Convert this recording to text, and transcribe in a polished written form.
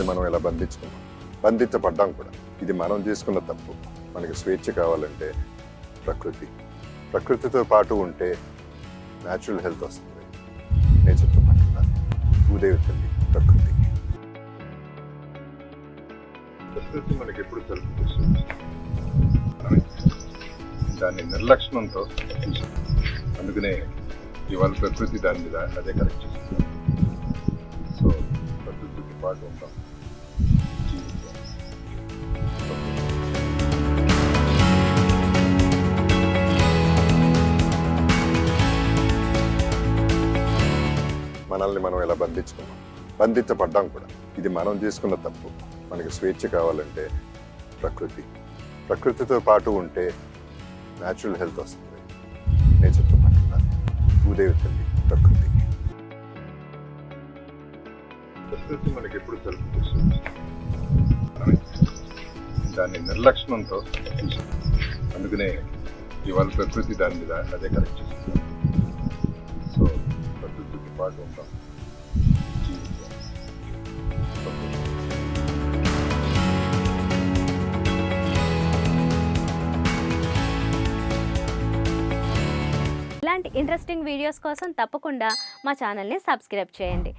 మనం ఇలా బంధించుకున్నాం, బంధించబడ్డాం కూడా. ఇది మనం చేసుకున్న తప్పు. మనకి స్వేచ్ఛ కావాలంటే ప్రకృతితో పాటు ఉంటే న్యాచురల్ హెల్త్ వస్తుంది. నేచర్తో పాటు ఉండాలి. భూదేవి తల్లి ప్రకృతి మనకి ఎప్పుడు తలుపు తెస్తుంది. దాన్ని నిర్లక్ష్యంతో అందుకనే ఇవాళ ప్రకృతి దాని మీద అదే కరెక్ట్ చేస్తుంది. సో ప్రకృతితో పాటు ఉంటాం, జీవితం. మనల్ని మనం ఇలా బంధించుకున్నాం, బంధించబడ్డాం కూడా. ఇది మనం చేసుకున్న తప్పు. మనకి స్వేచ్ఛ కావాలంటే ప్రకృతితో పాటు ఉంటే న్యాచురల్ హెల్త్ వస్తుంది. నేచర్తో పాటు ఉండాలి. భూదేవి తల్లి ప్రకృతి మనకి ఎప్పుడు తలుపు తెస్తుంది. దాన్ని నిర్లక్ష్యంతో అందుకనే ఇవాళ ప్రకృతి దాని మీద అదే కరెక్ట్ చేస్తుంది. సో ప్రకృతితో పాటు ఉంటాం, జీవితం. ఇలాంటి ఇంట్రెస్టింగ్ వీడియోస్ కోసం తప్పకుండా మా ఛానల్ని సబ్స్క్రైబ్ చేయండి.